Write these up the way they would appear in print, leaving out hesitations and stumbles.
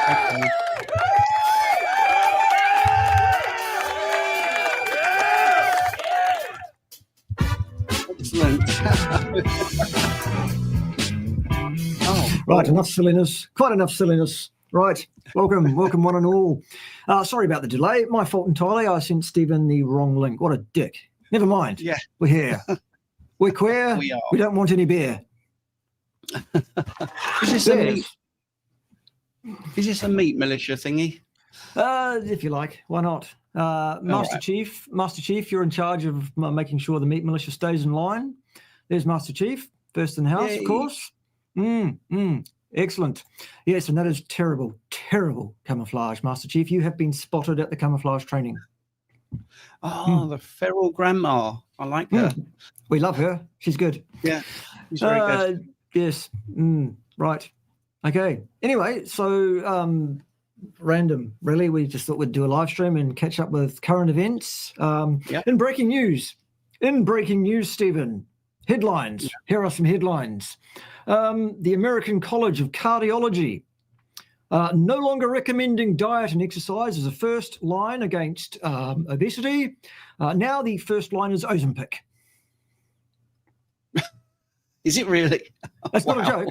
Okay. Excellent. Right, enough silliness. Quite enough silliness. Right, welcome one and all. Sorry about the delay. My fault entirely. I sent Stephen the wrong link. What a dick. Never mind. Yeah. We're here. We're queer. We are. We don't want any beer. Is this a meat militia thingy? If you like, why not? Master Chief, you're in charge of making sure the meat militia stays in line. There's Master Chief, first in the house, of course. Excellent. Yes, and that is terrible, terrible camouflage, Master Chief. You have been spotted at the camouflage training. Oh, the feral grandma. I like her. We love her. She's good. Yeah, she's very good. Yes. Right. Okay. Anyway, so random, really. We just thought we'd do a live stream and catch up with current events. In breaking news, Stephen, headlines. Here are some headlines. The American College of Cardiology no longer recommending diet and exercise as a first line against obesity. Now the first line is Ozempic. Is it really? That's not a joke.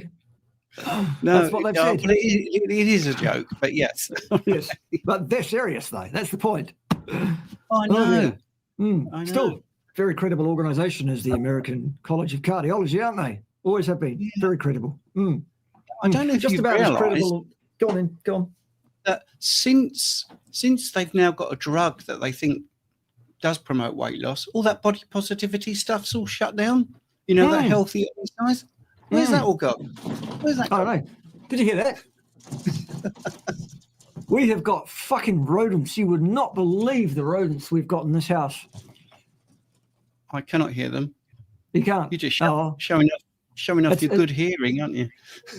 No, that's what they've said. It is a joke, but yes. Yes, but they're serious though. That's the point. I know. I know. Still, very credible organisation is the American College of Cardiology, aren't they? Always have been. Very credible. I don't know if just you've about realised as credible. Go on. That since they've now got a drug that they think does promote weight loss, all that body positivity stuff's all shut down. You know, that healthy exercise. Where's that all gone? Where's that gone? I don't know. Did you hear that? We have got fucking rodents. You would not believe the rodents we've got in this house. I cannot hear them. You can't. You're just showing off your good hearing, aren't you?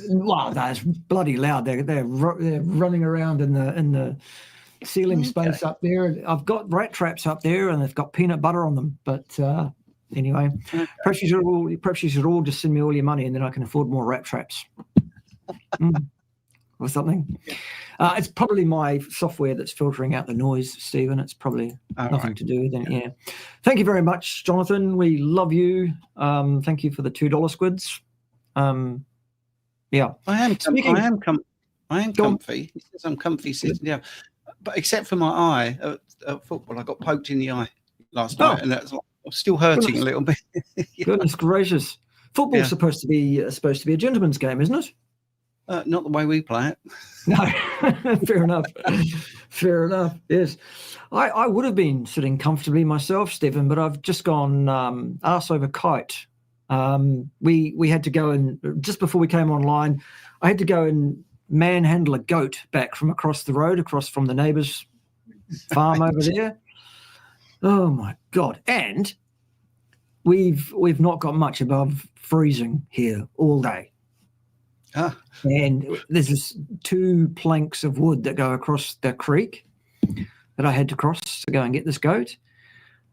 Wow, that's bloody loud. They're running around in the ceiling space up there. I've got rat traps up there, and they've got peanut butter on them. But anyway, perhaps you should all just send me all your money, and then I can afford more rat traps. Or something. It's probably my software that's filtering out the noise, Stephen. It's probably nothing to do with it. Yeah. Thank you very much, Jonathan. We love you. Thank you for the $2 squids. Yeah. I am comfy. He says I'm comfy sitting down. But except for my eye at football, I got poked in the eye last night, and that's still hurting a little bit. Goodness gracious. Football's supposed to be a gentleman's game, isn't it? Not the way we play it. No, fair enough. Fair enough. Yes, I would have been sitting comfortably myself, Stephen, but I've just gone arse over kite. We had to go and just before we came online, I had to go and manhandle a goat back from across the road, across from the neighbour's farm over there. Oh my God! And we've not got much above freezing here all day. And there's just 2 planks of wood that go across the creek that I had to cross to go and get this goat.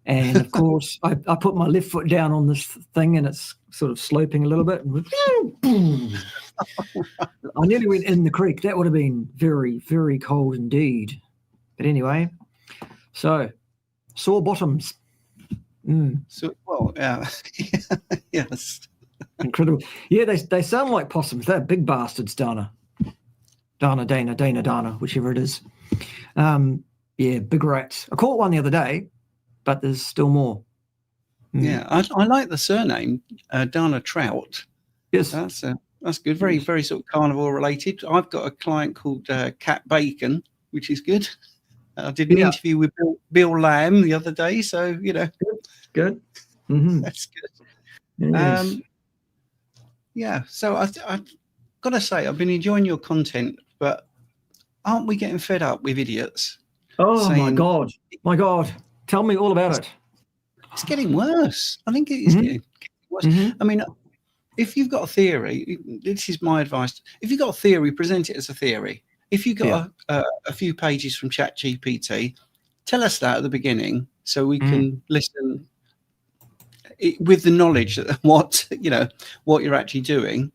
And of course, I put my left foot down on this thing, and it's sort of sloping a little bit. And I nearly went in the creek. That would have been very, very cold indeed. But anyway, so sore bottoms. So, well, yes. Incredible. Yeah, they sound like possums. They're big bastards, Dana, whichever it is. Yeah, big rats. I caught one the other day, but there's still more. Yeah, I like the surname, Dana Trout. Yes. That's good. Very, very sort of carnivore related. I've got a client called Cat Bacon, which is good. I did an interview with Bill Lamb the other day, so, you know. Good. Mm-hmm. That's good. Yes. Yeah, so I've got to say, I've been enjoying your content, but aren't we getting fed up with idiots? Oh, my God. Tell me all about it. It's getting worse. I think it is getting worse. I mean, if you've got a theory, this is my advice. If you've got a theory, present it as a theory. If you've got a few pages from ChatGPT, tell us that at the beginning so we can listen with the knowledge that what you're actually doing.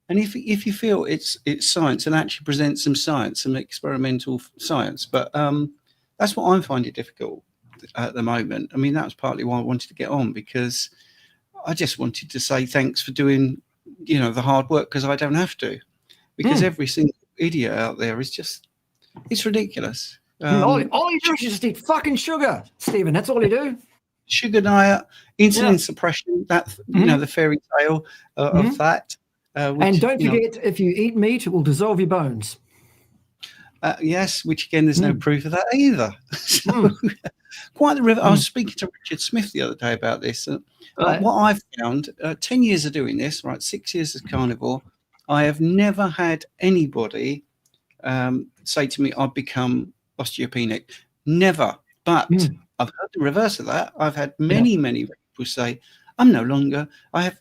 And if you feel it's science, and actually present some science, some experimental science. But that's what I'm finding difficult at the moment. I mean, that was partly why I wanted to get on, because I just wanted to say thanks for doing, the hard work, because I don't have to. Because every single idiot out there is just, it's ridiculous. All you do is just eat fucking sugar, Stephen. That's all you do. Sugar diet, insulin suppression, that, the fairy tale of that. And don't forget, if you eat meat, it will dissolve your bones. Yes, which again, there's no proof of that either. So, quite the I was speaking to Richard Smith the other day about this. What I've found, 10 years of doing this, 6 years as carnivore, I have never had anybody say to me, I've become osteopenic. Never. But I've heard the reverse of that. I've had many people say, I'm no longer I have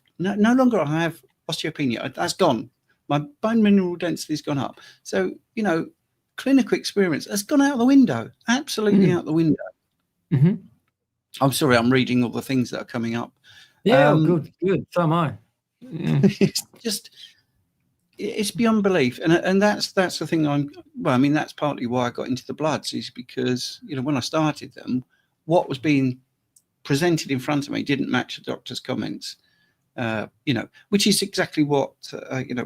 osteopenia. That's gone. My bone mineral density has gone up. So, clinical experience has gone out the window. Absolutely out the window. I'm sorry, I'm reading all the things that are coming up. Yeah, good. So am I. Yeah. It's beyond belief, and that's the thing. That's partly why I got into the bloods, is because when I started them, what was being presented in front of me didn't match the doctor's comments. Which is exactly what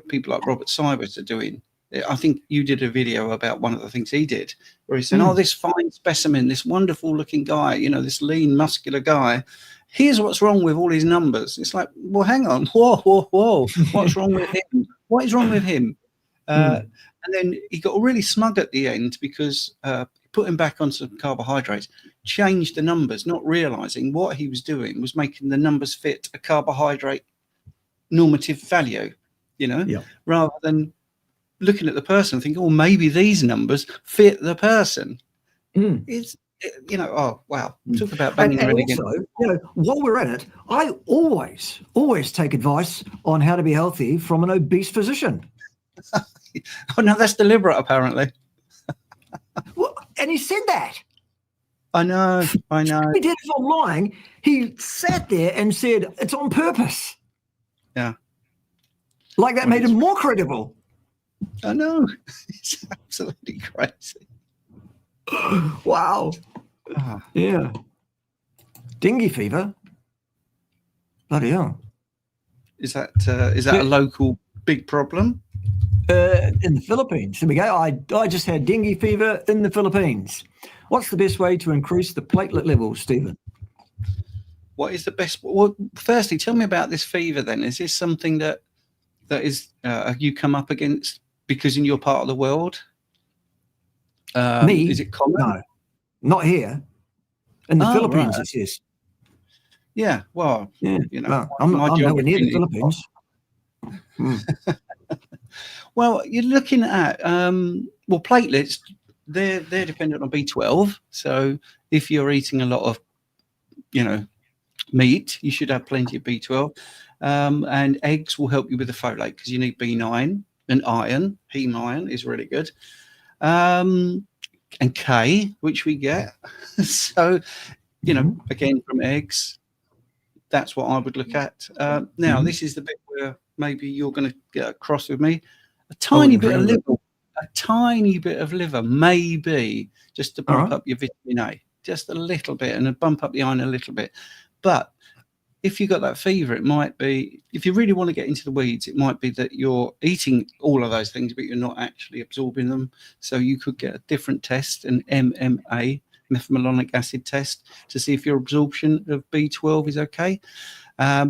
people like Robert Cywes are doing. I think you did a video about one of the things he did, where he said, "Oh, this fine specimen, this wonderful looking guy, this lean, muscular guy. Here's what's wrong with all his numbers." It's like, well, hang on, whoa, what's wrong with him? What is wrong with him? And then he got really smug at the end, because put him back on some carbohydrates, changed the numbers, not realizing what he was doing was making the numbers fit a carbohydrate normative value, rather than looking at the person and thinking, oh, maybe these numbers fit the person. Oh, wow. Talk about banging your head again. Also, while we're at it, I always take advice on how to be healthy from an obese physician. Oh, no, that's deliberate, apparently. Well, and he said that. I know. He did it online. He sat there and said it's on purpose. Yeah. Like that made him more credible. I know. It's absolutely crazy. Wow. Yeah. Dengue fever. Bloody hell. Is that a local big problem? In the Philippines. There we go. I just had dengue fever in the Philippines. What's the best way to increase the platelet levels, Stephen? What is the best? Well, firstly, tell me about this fever then. Is this something that is you come up against because in your part of the world? Me? Is it common? No, not here. In the Philippines, right. It is. Yeah, well, yeah. I'm nowhere near the Philippines. Well, you're looking at platelets. They're dependent on B12. So if you're eating a lot of, meat, you should have plenty of B12. And eggs will help you with the folate, because you need B9 and iron. Heme iron is really good. And K, which we get. So, again, from eggs, that's what I would look at. Now, this is the bit where maybe you're going to get cross with me. A tiny bit of liver, maybe, just to bump up your vitamin A, just a little bit, and bump up the iron a little bit. But if you got that fever, it might be, if you really want to get into the weeds, it might be that you're eating all of those things, but you're not actually absorbing them. So you could get a different test, an MMA, methylmalonic acid test, to see if your absorption of B12 is okay.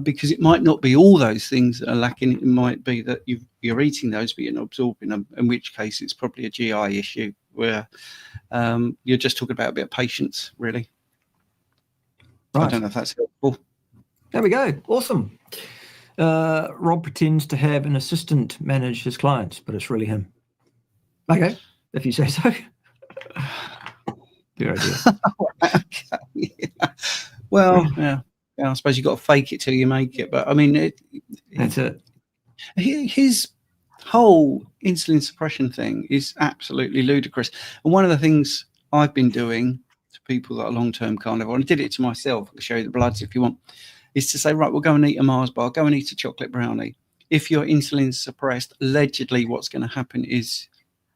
Because it might not be all those things that are lacking. It might be that you're eating those, but you're not absorbing them, in which case it's probably a GI issue, where you're just talking about a bit of patience, really. Right. I don't know if that's helpful. There we go. Awesome. Rob pretends to have an assistant manage his clients, but it's really him. Okay, if you say so. Good idea. Yeah. Well, yeah. I suppose you've got to fake it till you make it. But I mean, that's it. His whole insulin suppression thing is absolutely ludicrous. And one of the things I've been doing to people that are long-term carnivore, and I did it to myself, I can show you the bloods if you want, is to say, right, we'll go and eat a Mars bar, go and eat a chocolate brownie. if your insulin is suppressed, allegedly what's going to happen is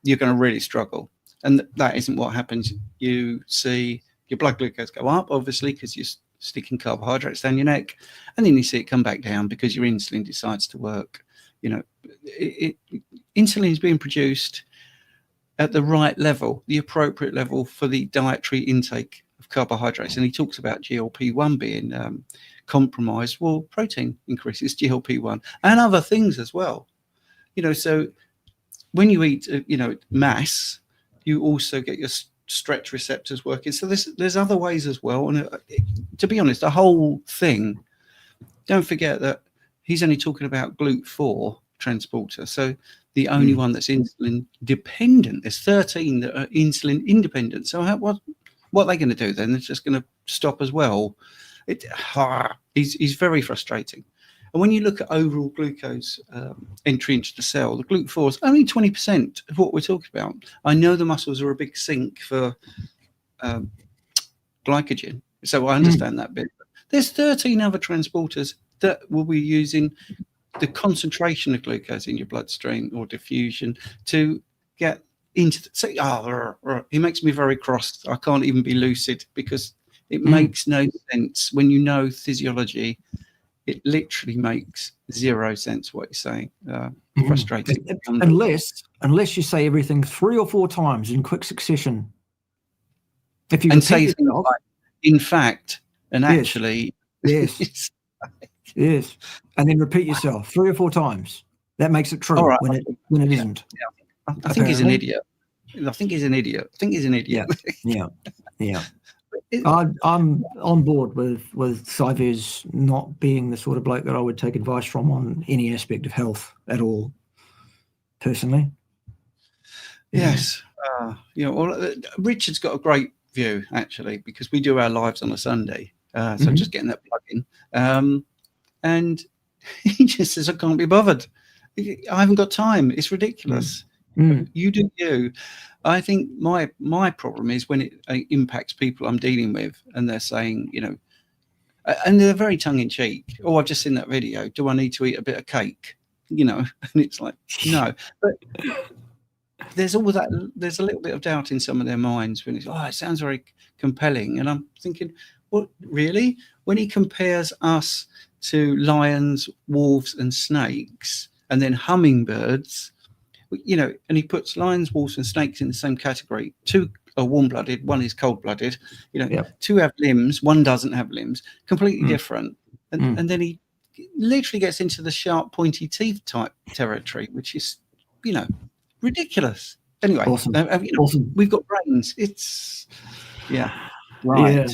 you're going to really struggle. And that isn't what happens. You see your blood glucose go up, obviously, because you're sticking carbohydrates down your neck, and then you see it come back down because your insulin decides to work. Insulin is being produced at the right level, the appropriate level for the dietary intake of carbohydrates. And he talks about GLP-1 being compromised. Well, protein increases GLP-1 and other things as well. So when you eat, mass, you also get your stretch receptors working. So there's other ways as well. And to be honest, the whole thing, don't forget that he's only talking about GLUT4 transporter. So the only one that's insulin dependent. There's 13 that are insulin independent. So what are they going to do then? They're just going to stop as well. He's very frustrating. And when you look at overall glucose entry into the cell, the GLUT4 is only 20% of what we're talking about. I know the muscles are a big sink for glycogen, so I understand that bit. There's 13 other transporters that will be using the concentration of glucose in your bloodstream or diffusion to get into it makes me very cross. I can't even be lucid because it makes no sense when you know physiology. It literally makes zero sense what you're saying. Frustrating. Unless you say everything 3 or 4 times in quick succession. If you and say things like, in fact, and actually. Yes. Yes. And then repeat yourself 3 or 4 times. That makes it true when it isn't. Yeah. I think he's an idiot. I think he's an idiot. Yeah. I'm on board with Cywes not being the sort of bloke that I would take advice from on any aspect of health at all, personally. Yes. Richard's got a great view, actually, because we do our lives on a Sunday. So I'm just getting that plug in. And he just says, I can't be bothered. I haven't got time. It's ridiculous. You do you. I think my problem is when it impacts people I'm dealing with and they're saying, and they're very tongue-in-cheek. Oh, I've just seen that video. Do I need to eat a bit of cake? And it's like, no. But there's all that. There's a little bit of doubt in some of their minds when it's, it sounds very compelling. And I'm thinking, what, really? When he compares us to lions, wolves, and snakes, and then hummingbirds, and he puts lions, wolves, and snakes in the same category. 2 are warm-blooded, 1 is cold-blooded. 2 have limbs, 1 doesn't have limbs. Completely different. And then he literally gets into the sharp, pointy teeth type territory, which is, ridiculous. Anyway, awesome. We've got brains. It's right.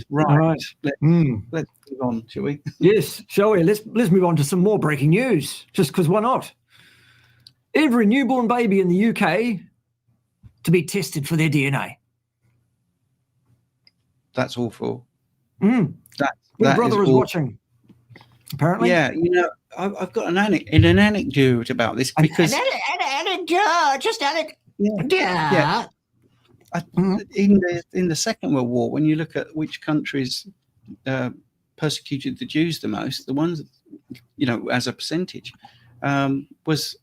Let's move on, shall we? Yes, shall we? Let's move on to some more breaking news. Just because why not? Every newborn baby in the UK to be tested for their DNA. That's awful. My brother is watching. Apparently, yeah. I've got an anecdote about this because an anecdote. Yeah. In the Second World War, when you look at which countries persecuted the Jews the most, the ones as a percentage was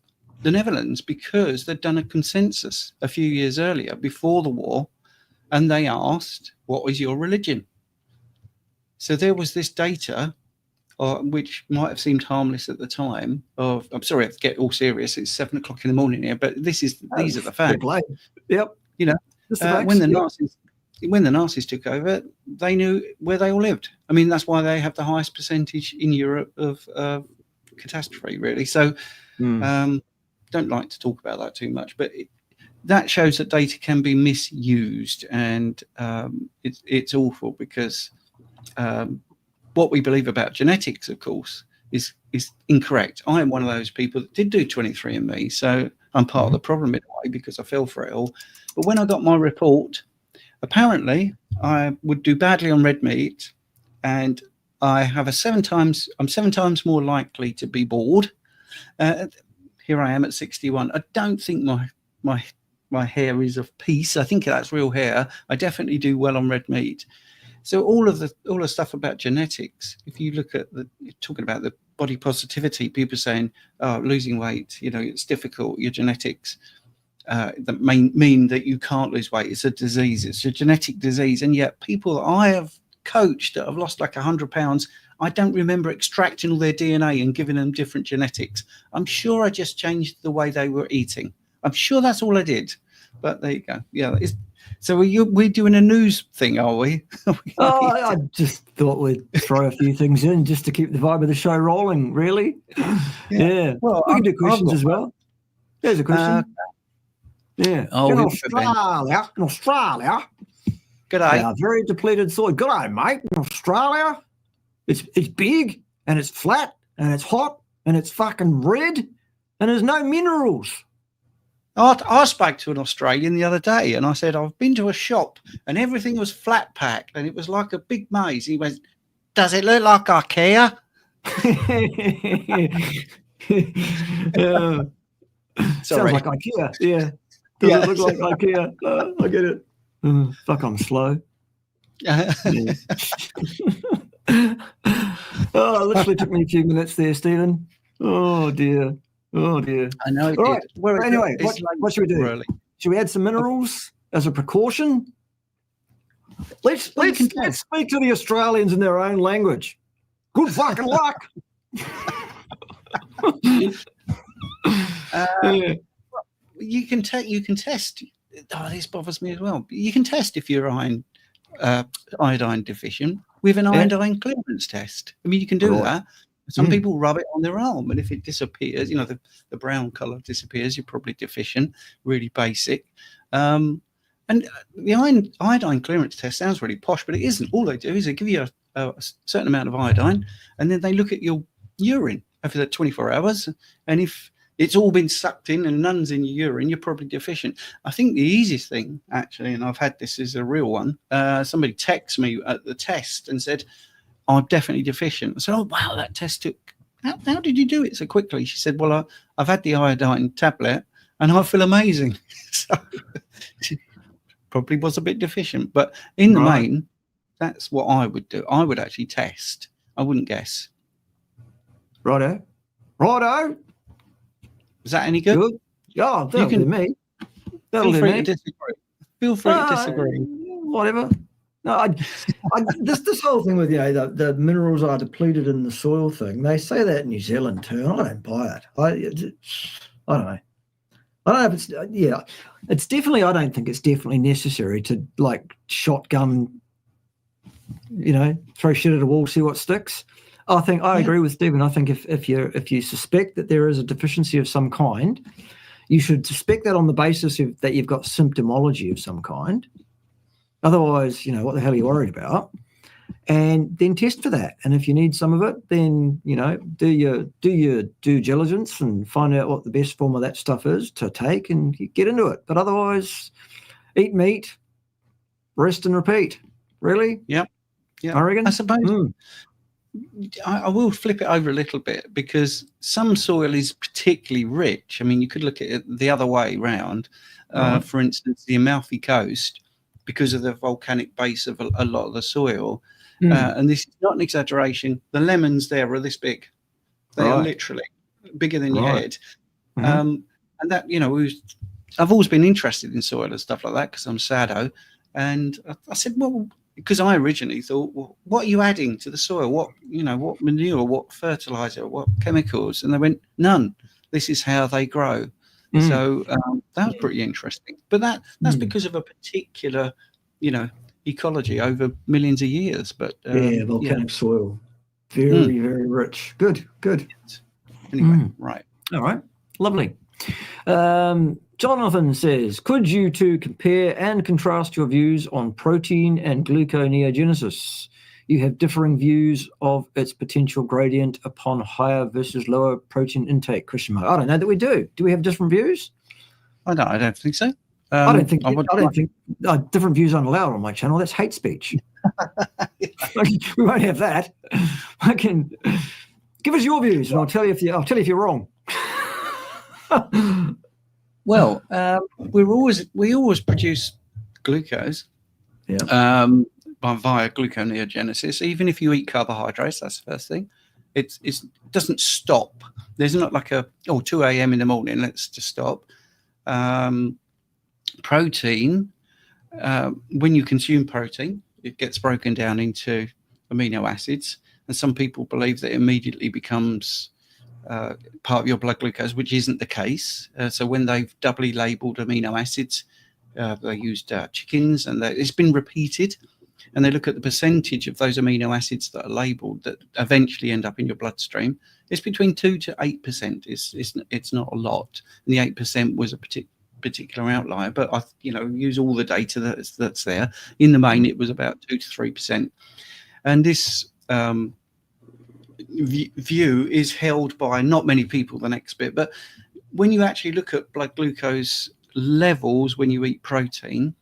the Netherlands, because they'd done a consensus a few years earlier before the war, and they asked, what was your religion? So there was this data, which might have seemed harmless at the time. I'm sorry, I have to get all serious. It's 7 o'clock in the morning here, but these are the facts. Yep. When the Nazis took over, they knew where they all lived. I mean, that's why they have the highest percentage in Europe of catastrophe, really. So don't like to talk about that too much, but that shows that data can be misused, and it's awful because what we believe about genetics, of course, is incorrect. I am one of those people that did do 23andMe, so I'm part of the problem in a way because I fell for it all. But when I got my report, apparently I would do badly on red meat, and I have I'm 7 times more likely to be bald. Here I am at 61. I don't think my hair is of peace. I think that's real hair. I definitely do well on red meat. So all the stuff about genetics, if you look at talking about the body positivity, people saying, oh, losing weight, it's difficult, your genetics that mean that you can't lose weight. It's a disease, it's a genetic disease. And yet people that I have coached that have lost like 100 pounds, I don't remember extracting all their DNA and giving them different genetics. I'm sure I just changed the way they were eating. I'm sure that's all I did. But there you go. Yeah. So we're doing a news thing, are we? I just thought we'd throw a few things in just to keep the vibe of the show rolling, really. Yeah. Well, we can do questions as well. There's a question. Yeah. In Australia. G'day. Very depleted soil. G'day, mate. In Australia, it's big and it's flat and it's hot and it's fucking red and there's no minerals. I spoke to an Australian the other day and I said, I've been to a shop and everything was flat packed and it was like a big maze. He went, does it look like IKEA? Sounds like IKEA. Yeah. Does it look like IKEA? I get it. Fuck, I'm slow. Literally took me a few minutes there, Stephen. Oh dear. I know. All right. Well, anyway, what should we do? Really. Should we add some minerals as a precaution? Let's speak to the Australians in their own language. Good fucking luck. You can test. Oh, this bothers me as well. You can test if you're iodine deficient with an iodine clearance test. I mean, you can do that. Some people rub it on their arm, and if it disappears, the brown color disappears, you're probably deficient. Really basic. And the iodine clearance test sounds really posh, but it isn't. All they do is they give you a certain amount of iodine, and then they look at your urine over the 24 hours, and if it's all been sucked in and none's in your urine, you're probably deficient. I think the easiest thing, actually, and I've had this as a real one, somebody texted me at the test and said, I'm definitely deficient. I said, oh, wow, that test took, how did you do it so quickly? She said, well, I've had the iodine tablet and I feel amazing. So she probably was a bit deficient. But in the main, that's what I would do. I would actually test. I wouldn't guess. Righto. Is that any good? Yeah, that'll do me. That'll feel do free me. to disagree. Feel free to disagree. Whatever. No, this whole thing with the minerals are depleted in the soil thing. They say that in New Zealand too. And I don't buy it. I don't know. I don't know if it's It's definitely. I don't think it's definitely necessary to like shotgun. Throw shit at a wall, see what sticks. I agree with Stephen. I think if you suspect that there is a deficiency of some kind, you should suspect that on the basis that you've got symptomology of some kind. Otherwise, what the hell are you worried about? And then test for that. And if you need some of it, then do your due diligence and find out what the best form of that stuff is to take and get into it. But otherwise, eat meat, rest and repeat. Really? Yep. I reckon. I suppose. I will flip it over a little bit because some soil is particularly rich. I mean, you could look at it the other way round. For instance, the Amalfi Coast, because of the volcanic base of a lot of the soil. And this is not an exaggeration. The lemons there are this big. They are literally bigger than your head. And that, I've always been interested in soil and stuff like that because I'm sado. And I said, well, because I originally thought, well, what are you adding to the soil? What manure, what fertilizer, what chemicals? And they went, none. This is how they grow. So that was pretty interesting. But that's because of a particular, ecology over millions of years. But volcanic soil, very very rich. Good. Anyway, right. All right, lovely. Jonathan says, could you two compare and contrast your views on protein and gluconeogenesis? You have differing views of its potential gradient upon higher versus lower protein intake. I don't know that we do. Do we have different views? I don't think so. I don't think different views aren't allowed on my channel. That's hate speech. We won't have that. I can give us your views, and I'll tell you if you're wrong. Well, we always produce glucose. Via gluconeogenesis. Even if you eat carbohydrates, that's the first thing. It doesn't stop. There's not like 2 a.m. in the morning, let's just stop. Protein, when you consume protein, it gets broken down into amino acids, and some people believe that it immediately becomes part of your blood glucose, which isn't the case. So when they've doubly labeled amino acids, they used chickens, and it's been repeated, and they look at the percentage of those amino acids that are labeled that eventually end up in your bloodstream. It's between 2 to 8%. It's not a lot, and the 8% was a particular outlier, but I use all the data that's there. In the main, it was about 2 to 3%, and this view is held by not many people, the next bit. But when you actually look at blood glucose levels when you eat protein,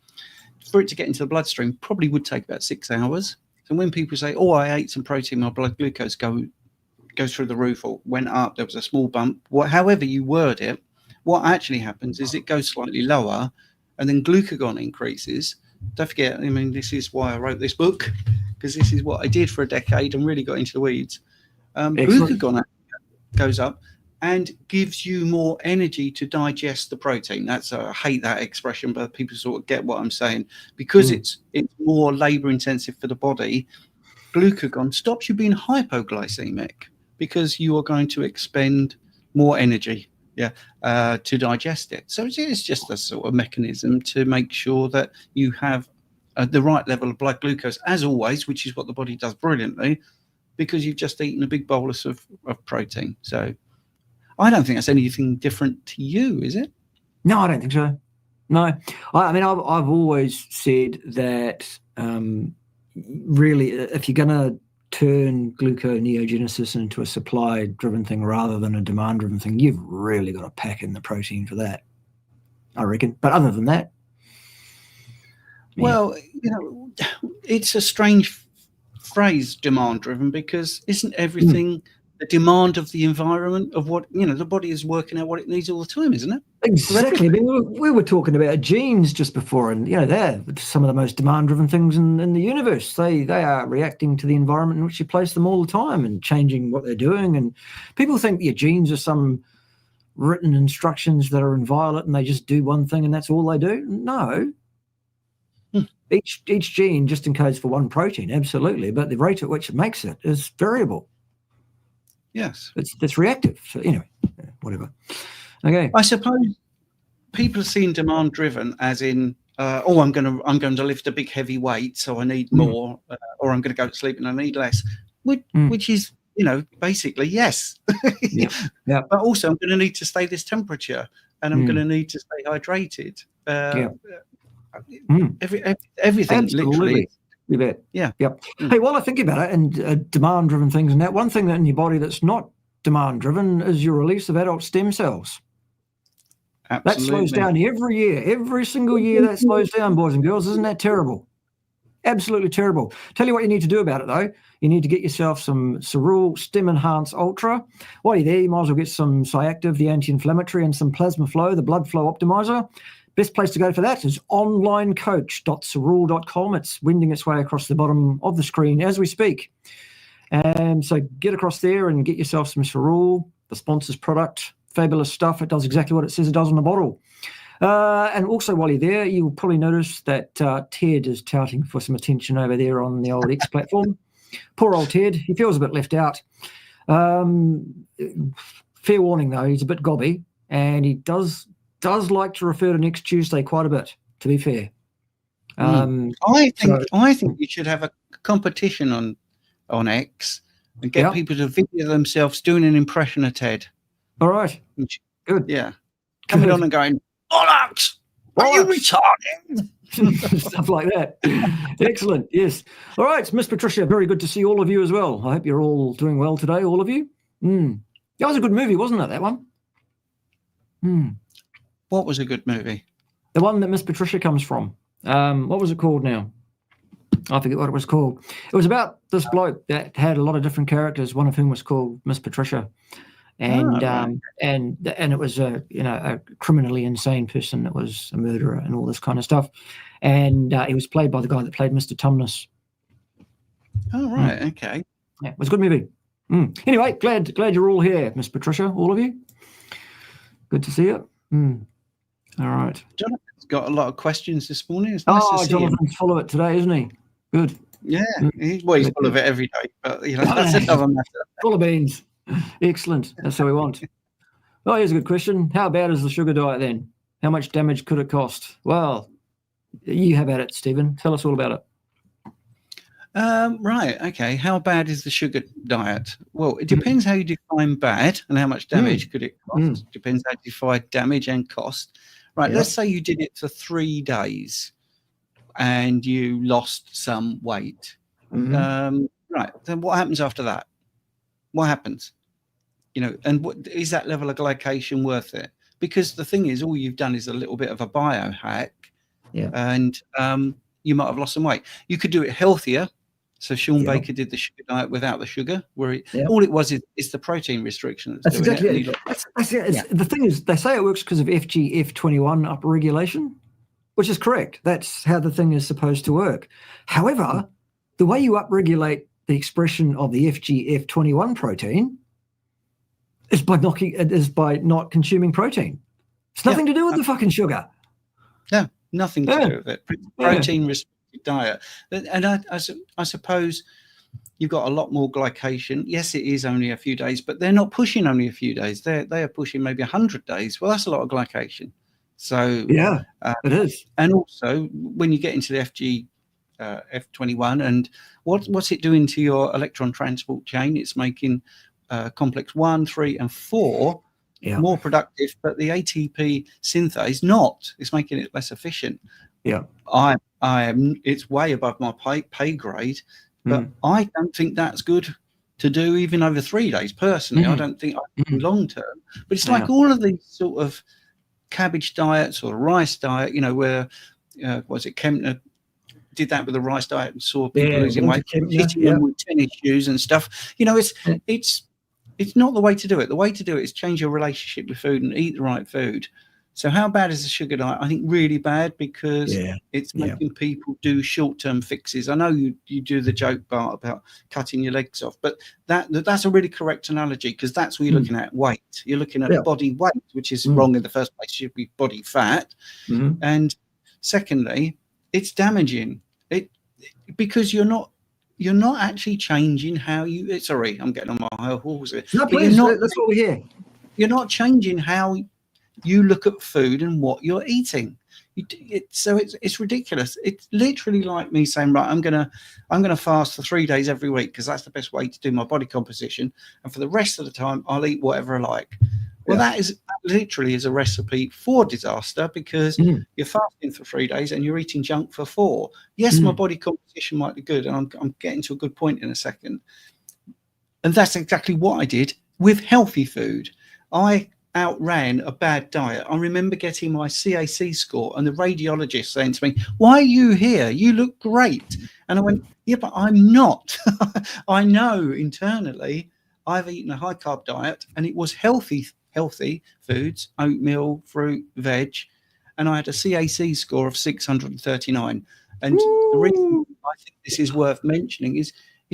for it to get into the bloodstream probably would take about 6 hours. And when people say, I ate some protein, my blood glucose goes through the roof or went up, there was a small bump, however you word it, what actually happens is it goes slightly lower, and then glucagon increases. Don't forget, this is why I wrote this book, because this is what I did for a decade and really got into the weeds. Glucagon goes up and gives you more energy to digest the protein. I hate that expression, but people sort of get what I'm saying. Because it's more labor intensive for the body, glucagon stops you being hypoglycemic, because you are going to expend more energy to digest it. So it's just a sort of mechanism to make sure that you have the right level of blood glucose, as always, which is what the body does brilliantly, because you've just eaten a big bolus of protein. So I don't think that's anything different to you, is it? No, I don't think so. No. I've always said that really, if you're going to turn gluconeogenesis into a supply-driven thing rather than a demand-driven thing, you've really got to pack in the protein for that, I reckon. But other than that, well, it's a strange phrase, demand-driven, because isn't everything the demand of the environment, of what the body is working out what it needs all the time, isn't it? Exactly. We were talking about genes just before, and they're some of the most demand-driven things in the universe. They are reacting to the environment in which you place them all the time and changing what they're doing. And people think your genes are some written instructions that are inviolate and they just do one thing and that's all they do. No. Each gene just encodes for one protein, absolutely, but the rate at which it makes it is variable. Yes, it's reactive. So anyway, whatever. Okay. I suppose people are seeing demand driven as in, I'm going to lift a big heavy weight, so I need more, or I'm going to go to sleep and I need less, which is basically yes. Yeah. But also I'm going to need to stay this temperature, and I'm going to need to stay hydrated. Everything, absolutely. Literally. You bet. Yeah. Yep. Hey, while I think about it, and demand-driven things, and that one thing that in your body that's not demand-driven is your release of adult stem cells. Absolutely. That slows down every year. Every single year that slows down, boys and girls. Isn't that terrible? Absolutely terrible. Tell you what you need to do about it, though. You need to get yourself some Cerule Stem Enhance Ultra. While you're there, you might as well get some Cyactive, the anti-inflammatory, and some Plasma Flow, the blood flow optimizer. Best place to go for that is onlinecoach.cerule.com. It's winding its way across the bottom of the screen as we speak. And so get across there and get yourself some Cerule, the sponsor's product. Fabulous stuff. It does exactly what it says it does on the bottle. And also while you're there, you'll probably notice that Ted is touting for some attention over there on the old X platform. Poor old Ted. He feels a bit left out. Fair warning, though, he's a bit gobby, and he does like to refer to next Tuesday quite a bit, to be fair. I think you should have a competition on X and get people to video themselves doing an impression of Ted. All right. Good. Yeah. Coming on and going, bollocks! Are you retarded? Stuff like that. Excellent. Yes. All right, Miss Patricia, very good to see all of you as well. I hope you're all doing well today, all of you. That was a good movie, wasn't it, that one? What was a good movie? The one that Miss Patricia comes from. What was it called now? I forget what it was called. It was about this bloke that had a lot of different characters, one of whom was called Miss Patricia. And and it was a criminally insane person that was a murderer and all this kind of stuff. And he was played by the guy that played Mr. Tumnus. Oh, right. Okay. Yeah, it was a good movie. Anyway, glad you're all here, Miss Patricia, all of you. Good to see you. All right. Jonathan's got a lot of questions this morning. It's nice to see Jonathan's him. full of it today, isn't he? Good. Yeah, he's full of it every day, but that's another matter. Full of beans. Excellent. That's what we want. Oh, here's a good question. How bad is the sugar diet then? How much damage could it cost? Well, you have at it, Stephen. Tell us all about it. Right. Okay. How bad is the sugar diet? Well, it depends how you define bad and how much damage could it cost. Depends how you define damage and cost. Right. Let's say you did it for 3 days and you lost some weight. Right. Then what happens after that? What happens? And what is that level of glycation worth it? Because the thing is, all you've done is a little bit of a biohack, and you might have lost some weight. You could do it healthier. So Sean Baker did the sugar diet without the sugar, where all it was is the protein restriction. That's exactly it. The thing is, they say it works because of FGF21 upregulation, which is correct. That's how the thing is supposed to work. However, the way you upregulate the expression of the FGF21 protein is by not consuming protein. It's nothing to do with the fucking sugar. No, nothing to do with it. Protein restricted diet. And I suppose you've got a lot more glycation. Yes, it is only a few days, but they're not pushing only a few days. They are pushing maybe 100 days. Well, that's a lot of glycation. So it is. And also, when you get into the F21, and what's it doing to your electron transport chain? It's making complex 1, 3, and 4 more productive, but the ATP synthase not. It's making it less efficient. I am. It's way above my pay grade, but I don't think that's good to do even over 3 days. Personally, I don't think I can long term. But it's like all of these sort of cabbage diets or rice diet. Where was it Kempner did that with the rice diet and saw people losing weight, hitting them with tennis shoes and stuff. It's not the way to do it. The way to do it is change your relationship with food and eat the right food. So how bad is the sugar diet? I think really bad, because it's making people do short-term fixes. I know you do the joke part about cutting your legs off, but that's a really correct analogy, because that's what you're looking at, weight. You're looking at body weight, which is wrong in the first place. It should be body fat. And secondly, it's damaging it, because you're not actually changing how you. Sorry, I'm getting on my horse here. No, please. That's what we hear. You're not changing how you look at food and what you're eating. So it's ridiculous. It's literally like me saying, right, I'm gonna fast for 3 days every week, because that's the best way to do my body composition, and for the rest of the time I'll eat whatever I like. Well, that literally is a recipe for disaster, because you're fasting for 3 days and you're eating junk for 4. Yes, my body composition might be good, and I'm getting to a good point in a second. And that's exactly what I did with healthy food. I outran a bad diet. I remember getting my CAC score and the radiologist saying to me, "Why are you here? You look great." And I went, "Yeah, but I'm not." I know internally I've eaten a high carb diet, and it was healthy foods, oatmeal, fruit, veg, and I had a CAC score of 639. And the reason I think this is worth mentioning is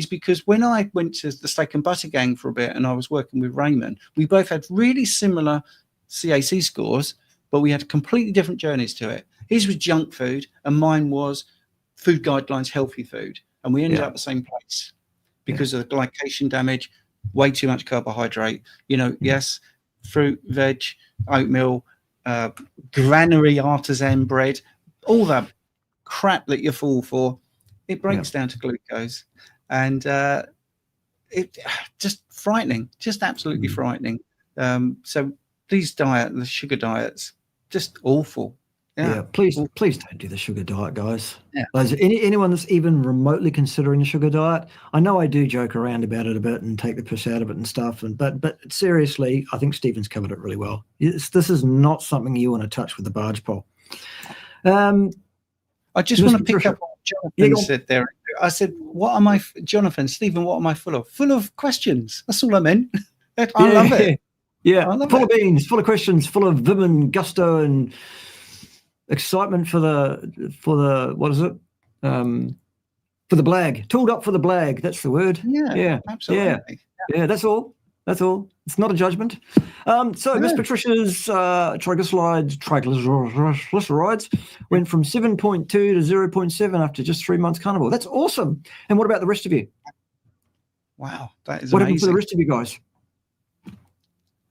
because when I went to the Steak and Butter Gang for a bit, and I was working with Raymond, we both had really similar CAC scores, but we had completely different journeys to it. His was junk food, and mine was food guidelines, healthy food. And we ended up at the same place because of the glycation damage, way too much carbohydrate. Yes, fruit, veg, oatmeal, granary artisan bread, all that crap that you fall for, it breaks down to glucose. And it just frightening, just absolutely frightening. So these the sugar diets, just awful. Please don't do the sugar diet, guys. Anyone that's even remotely considering a sugar diet, I know I do joke around about it a bit and take the piss out of it and stuff, but seriously, I think Stephen's covered it really well. This is not something you want to touch with a barge pole. I just want to pick up what Jonathan said there. I said, Stephen, what am I full of? Full of questions. That's all I meant. I love it. Full of beans, full of questions, full of vim and gusto and excitement for the what is it? For the blag. Tooled up for the blag. That's the word. Yeah, absolutely. Yeah, that's all. That's all. It's not a judgment. So Miss Patricia's triglycerides went from 7.2 to 0.7 after just 3 months carnivore. That's awesome. And what about the rest of you? Wow, that is what amazing. happened for the rest of you guys?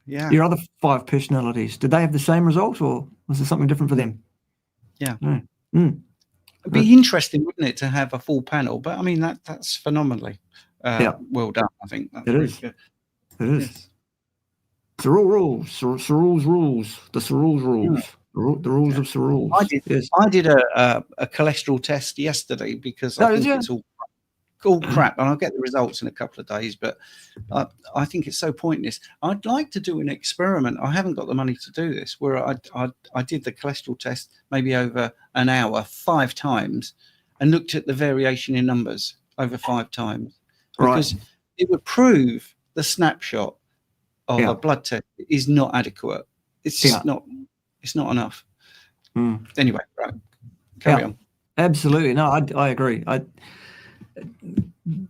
Yeah. Your other 5 personalities, did they have the same result, or was there something different for them? Yeah. Mm. It'd be interesting, wouldn't it, to have a full panel? But I mean, that's phenomenally well done. I think that's really good. It is. Yes. Cerule rules. Cerule's rules. The Cerule's rules. The rules of Cerule. I did a cholesterol test yesterday because I think it's all crap, and I'll get the results in a couple of days. But I think it's so pointless. I'd like to do an experiment. I haven't got the money to do this, where I did the cholesterol test maybe over an hour 5 times, and looked at the variation in numbers over 5 times, because it would prove the snapshot of a blood test is not adequate. It's just not. It's not enough. Anyway, right. Carry on. Absolutely. No, I agree.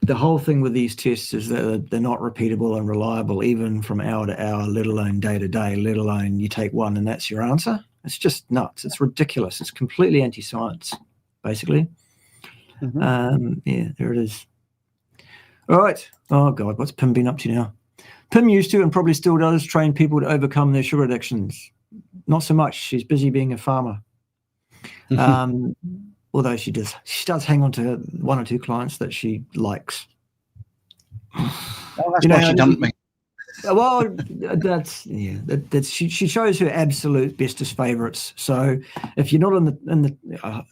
The whole thing with these tests is that they're not repeatable and reliable, even from hour to hour, let alone day to day, let alone you take one and that's your answer. It's just nuts. It's ridiculous. It's completely anti-science, basically. There it is. All right. Oh, God, what's Pim been up to now? Pim used to, and probably still does, train people to overcome their sugar addictions. Not so much. She's busy being a farmer. Although she does hang on to 1 or 2 clients that she likes. Well, that's why she dumped me. Well, that's she shows her absolute bestest favourites. So if you're not in the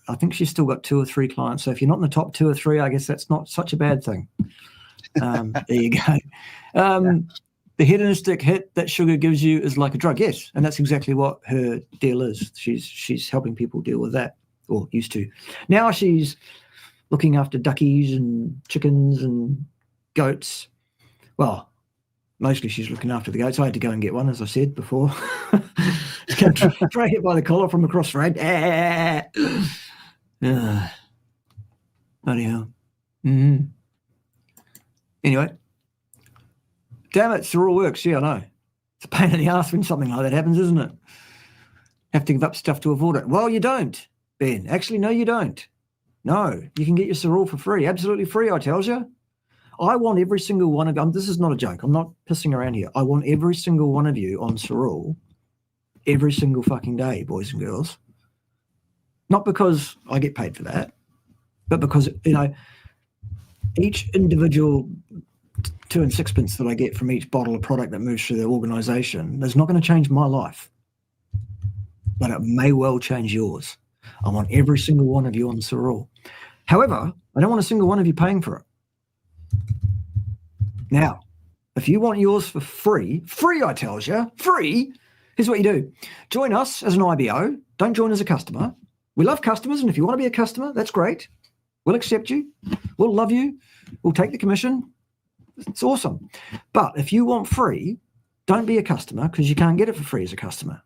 I think she's still got 2 or 3 clients. So if you're not in the top 2 or 3, I guess that's not such a bad thing. There you go. The hedonistic hit that sugar gives you is like a drug, yes, and that's exactly what her deal is. She's helping people deal with that, or used to. Now she's looking after duckies and chickens and goats. Well, mostly she's looking after the goats. I had to go and get one, as I said before. Drag it by the collar from across the road. Bloody hell. Anyway. Damn it, Cerule works. Yeah, I know. It's a pain in the ass when something like that happens, isn't it? Have to give up stuff to avoid it. Well, you don't, Ben. Actually, no, you don't. No, you can get your Cerule for free. Absolutely free, I tells you. I want every single one of you. This is not a joke. I'm not pissing around here. I want every single one of you on Cerule every single fucking day, boys and girls. Not because I get paid for that, but because, each individual 2 and 6 that I get from each bottle of product that moves through the organisation is not going to change my life, but it may well change yours. I want every single one of you on Cerule. However, I don't want a single one of you paying for it. Now, if you want yours for free, I tells you, free, here's what you do. Join us as an IBO. Don't join as a customer. We love customers, and if you want to be a customer, that's great. We'll accept you. We'll love you. We'll take the commission. It's awesome. But if you want free, don't be a customer, because you can't get it for free as a customer.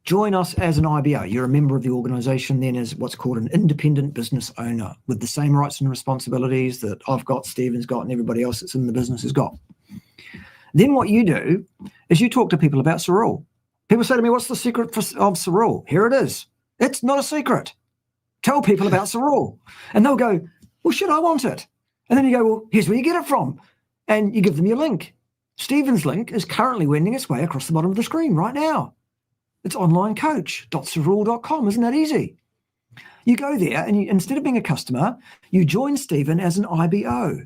Join us as an IBO. You're a member of the organisation then as what's called an independent business owner, with the same rights and responsibilities that I've got, Stephen's got, and everybody else that's in the business has got. Then what you do is you talk to people about Cerule. People say to me, what's the secret of Cerule? Here it is. It's not a secret. Tell people about Cerule. And they'll go, well, shit, I want it. And then you go, well, here's where you get it from. And you give them your link. Stephen's link is currently wending its way across the bottom of the screen right now. It's onlinecoach.cerule.com. Isn't that easy? You go there and instead of being a customer, you join Stephen as an IBO.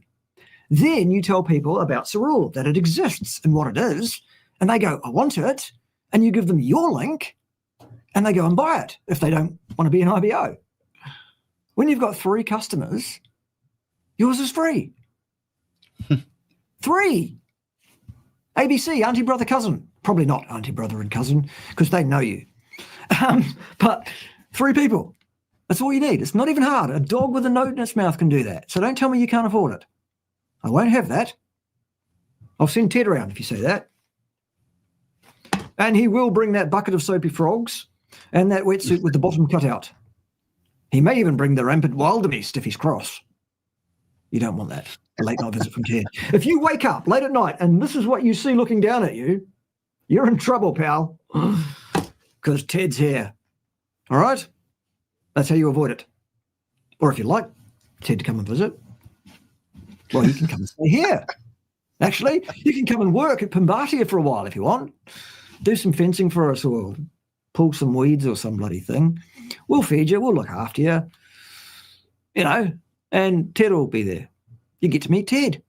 Then you tell people about Cerule, that it exists and what it is. And they go, I want it. And you give them your link and they go and buy it if they don't want to be an IBO. When you've got 3 customers, yours is free. 3. ABC, auntie, brother, cousin. Probably not auntie, brother, and cousin, because they know you. But 3 people. That's all you need. It's not even hard. A dog with a note in its mouth can do that. So don't tell me you can't afford it. I won't have that. I'll send Ted around if you say that. And he will bring that bucket of soapy frogs and that wetsuit with the bottom cut out. He may even bring the rampant wildebeest if he's cross. You don't want that. A late night visit from Ted. If you wake up late at night and this is what you see looking down at you, you're in trouble, pal, because Ted's here. All right? That's how you avoid it. Or if you like Ted to come and visit, well, you can come and stay here. Actually, you can come and work at Pimbatia for a while if you want. Do some fencing for us or pull some weeds or some bloody thing. We'll feed you. We'll look after you. You know, and Ted will be there. You get to meet Ted.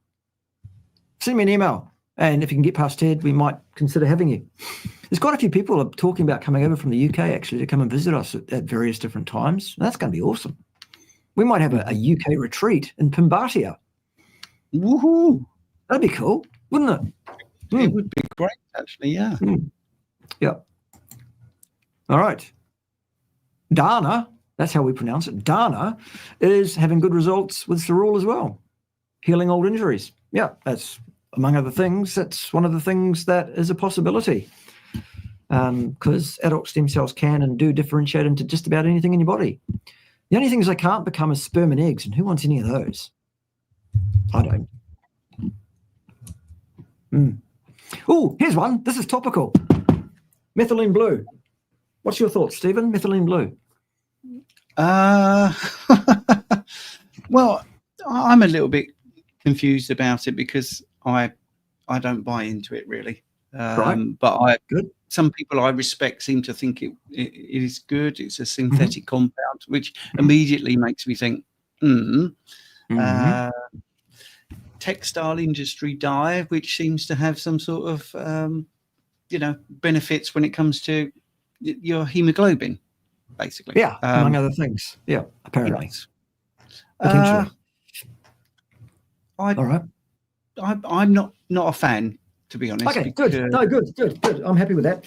Send me an email. And if you can get past Ted, we might consider having you. There's quite a few people are talking about coming over from the UK, actually, to come and visit us at various different times. That's going to be awesome. We might have a UK retreat in Pimbatia. Woohoo! That'd be cool, wouldn't it? It would be great, actually, yeah. Yeah. All right. Dana, that's how we pronounce it. Dana is having good results with Cerule as well, healing old injuries. Yeah, that's, among other things, that's one of the things that is a possibility, because adult stem cells can and do differentiate into just about anything in your body. The only things they can't become is sperm and eggs, and who wants any of those? I don't. Oh, here's one. This is topical. Methylene blue. What's your thoughts, Stephen? Methylene blue. Well, I'm a little bit confused about it because I don't buy into it really. Right. But some people I respect seem to think it is good. It's a synthetic compound, which immediately makes me think, textile industry dye, which seems to have some sort of, benefits when it comes to your hemoglobin, basically. Yeah, among other things. Yeah, apparently. Yes. Potentially. All right. I'm not a fan, to be honest. Okay, good. No, good. I'm happy with that.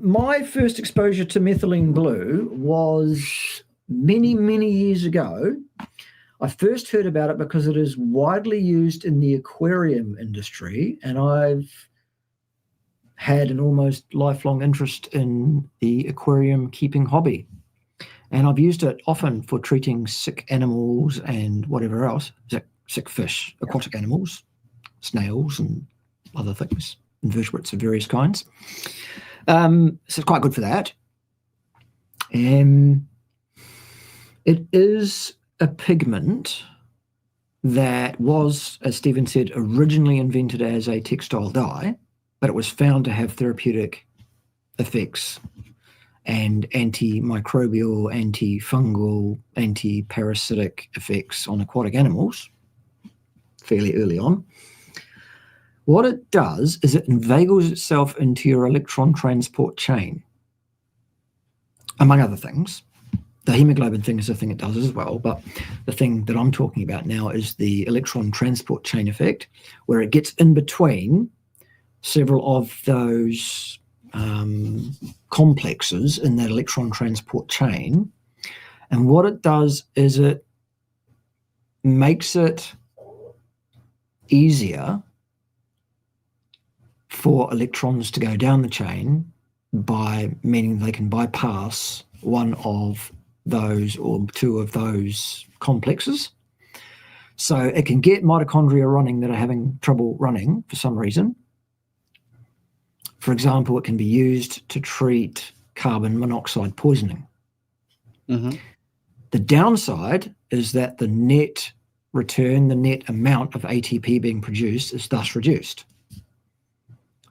My first exposure to methylene blue was many, many years ago. I first heard about it because it is widely used in the aquarium industry, and I've had an almost lifelong interest in the aquarium keeping hobby. And I've used it often for treating sick animals and whatever else, sick fish, aquatic animals, snails and other things, invertebrates of various kinds. So it's quite good for that. It is a pigment that was, as Stephen said, originally invented as a textile dye, but it was found to have therapeutic effects and antimicrobial, antifungal, anti-parasitic effects on aquatic animals fairly early on. What it does is it inveigles itself into your electron transport chain, among other things. The hemoglobin thing is the thing it does as well, but the thing that I'm talking about now is the electron transport chain effect, where it gets in between several of those complexes in that electron transport chain. And what it does is it makes it easier for electrons to go down the chain, by meaning they can bypass one of those or two of those complexes. So it can get mitochondria running that are having trouble running for some reason. For example, it can be used to treat carbon monoxide poisoning. The downside is that the net return, the net amount of ATP being produced is thus reduced.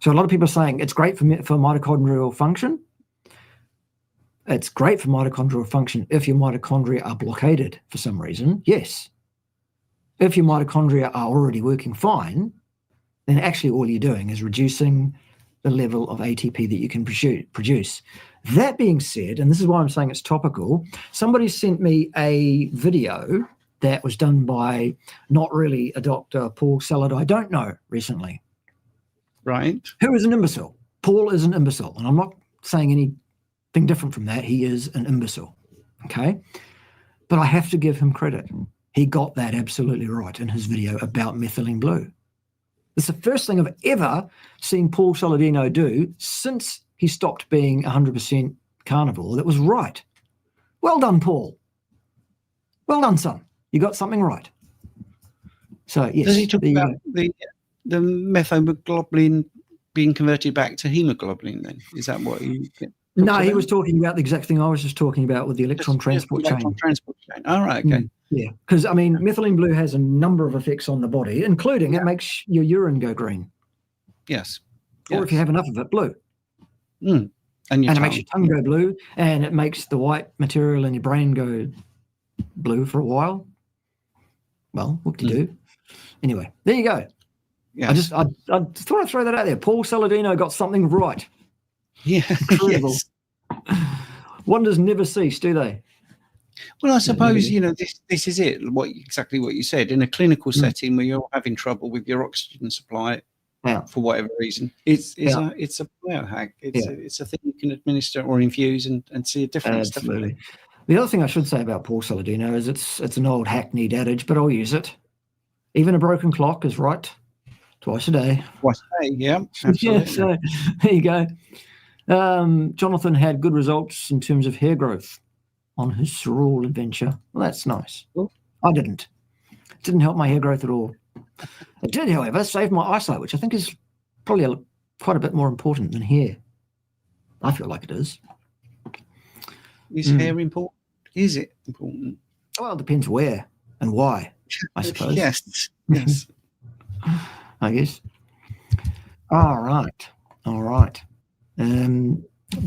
So a lot of people are saying it's great for mitochondrial function. It's great for mitochondrial function if your mitochondria are blockaded for some reason. Yes. If your mitochondria are already working fine, then actually all you're doing is reducing the level of ATP that you can produce. That being said, and this is why I'm saying it's topical, somebody sent me a video that was done by not really a Dr. Paul Salad I don't know recently. Right. Who is an imbecile? Paul is an imbecile. And I'm not saying anything different from that. He is an imbecile. Okay. But I have to give him credit. He got that absolutely right in his video about methylene blue. It's the first thing I've ever seen Paul Saladino do since he stopped being 100% carnivore that was right. Well done, Paul. Well done, son. You got something right. So yes. Does he talk about the methymoglobulin being converted back to hemoglobin? Then is that what he? No, he was talking about the exact thing I was just talking about with the electron transport chain. All right, okay. Yeah, because I mean, methylene blue has a number of effects on the body, including it makes your urine go green. Yes. Or if you have enough of it, blue. And it makes your tongue go blue, and it makes the white material in your brain go blue for a while. Well, whoop-de-doo. Anyway, there you go. Yes. I thought I'd throw that out there. Paul Saladino got something right. Yeah. Incredible. Yes. Wonders never cease, do they? Well, I suppose, this is it, exactly what you said. In a clinical setting where you're having trouble with your oxygen supply for whatever reason, it's a biohack. It's a thing you can administer or infuse and see a difference. Absolutely. The other thing I should say about Paul Saladino is it's an old hackneyed adage, but I'll use it. Even a broken clock is right twice a day. Twice a day, yeah, absolutely. So there you go. Jonathan had good results in terms of hair growth on his Cerule adventure. Well, that's nice. Cool. I didn't. It didn't help my hair growth at all. It did, however, save my eyesight, which I think is probably quite a bit more important than hair. I feel like it is. Is hair important? Is it important? Well, it depends where and why, I suppose. Yes. I guess. All right.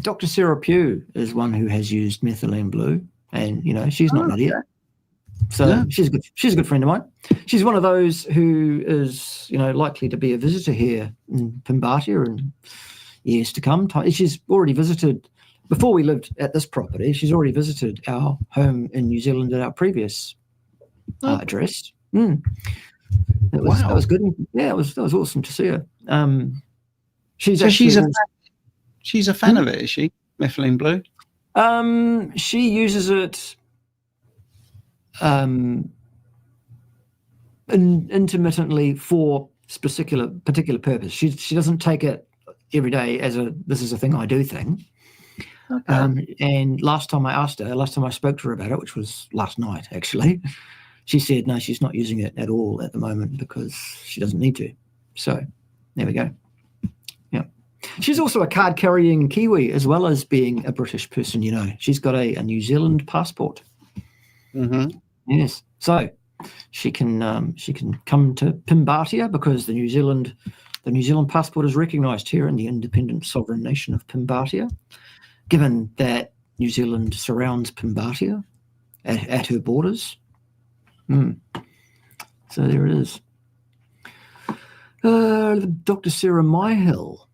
Dr. Sarah Pugh is one who has used methylene blue, and she's not an idiot. So she's a good friend of mine. She's one of those who is likely to be a visitor here in Pimbatia in years to come. She's already visited before we lived at this property. She's already visited our home in New Zealand at our previous address. That was good. Yeah, that was awesome to see her. She's a fan of it, is she? Methylene blue. She uses it intermittently for particular purpose. She doesn't take it every day as this is a thing I do thing. Okay. And last time I spoke to her about it, which was last night actually, she said no, she's not using it at all at the moment because she doesn't need to. So there we go. Yeah. She's also a card-carrying Kiwi as well as being a British person, She's got a New Zealand passport. Mm-hmm. Yes. So she can come to Pimbatia because the New Zealand passport is recognised here in the independent sovereign nation of Pimbatia, given that New Zealand surrounds Pimbatia at her borders. So there it is. Dr. Sarah Myhill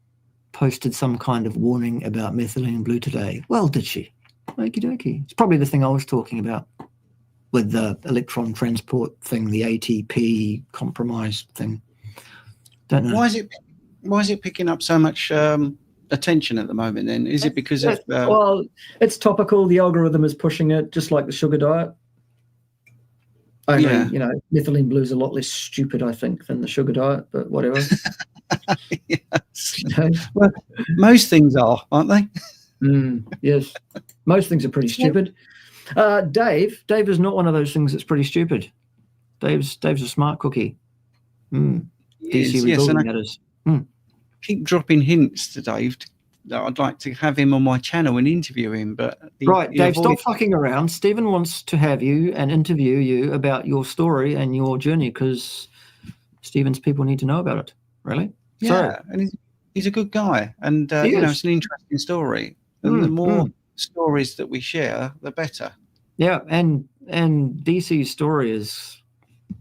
posted some kind of warning about methylene blue today. Well, did she? Okie dokie. It's probably the thing I was talking about with the electron transport thing, the ATP compromise thing. Don't know. Why is it picking up so much attention at the moment then? Is it because of... well, it's topical. The algorithm is pushing it, just like the sugar diet. Only, methylene blue is a lot less stupid, I think, than the sugar diet, but whatever. Yes. Well, most things are, aren't they? Yes. Most things are pretty stupid. Dave is not one of those things that's pretty stupid. Dave's a smart cookie. DC rebuilding, that is. Keep dropping hints to Dave that I'd like to have him on my channel and interview him, but Dave, stop fucking around. Stephen wants to have you and interview you about your story and your journey because Stephen's people need to know about it. Really? Yeah, and he's a good guy, and it's an interesting story. And the more stories that we share, the better. Yeah, and DC's story is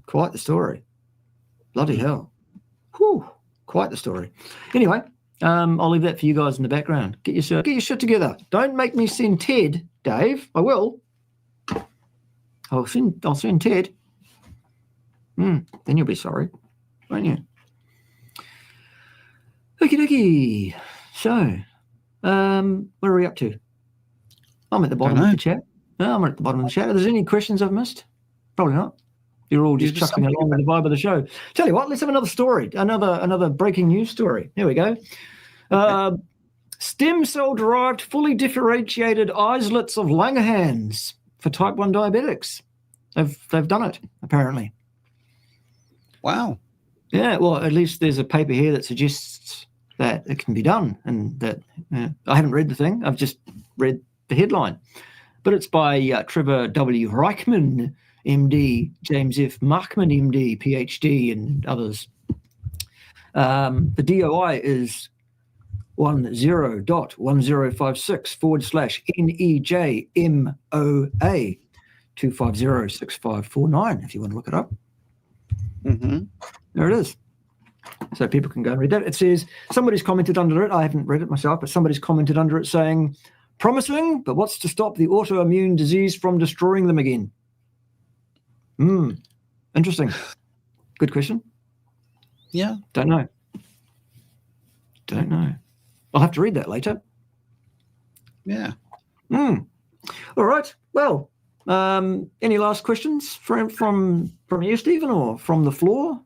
quite the story. Bloody hell. Whew, quite the story. Anyway, I'll leave that for you guys in the background. Get your shit together. Don't make me send Ted, Dave. I will. I'll send Ted. Then you'll be sorry, won't you? Okie dokie. So, where are we up to? I'm at the bottom of the chat. No, I'm at the bottom of the chat. Are there any questions I've missed? Probably not. You're all just chuckling along with the vibe of the show. Tell you what, let's have another story. Another breaking news story. Here we go. Stem cell-derived, fully differentiated islets of Langerhans for type 1 diabetics. They've done it, apparently. Wow. Yeah, well, at least there's a paper here that suggests that it can be done, and that I haven't read the thing. I've just read the headline, but it's by Trevor W. Reichman, MD, James F. Markman, MD, PhD, and others. The DOI is 10.1056/NEJMOA 2506549, if you want to look it up. Mm-hmm. There it is. So people can go and read that. It says, somebody's commented under it, I haven't read it myself, but somebody's commented under it saying, promising, but what's to stop the autoimmune disease from destroying them again? Interesting. Good question. Yeah. Don't know. I'll have to read that later. Yeah. All right. Well, any last questions from you, Stephen, or from the floor?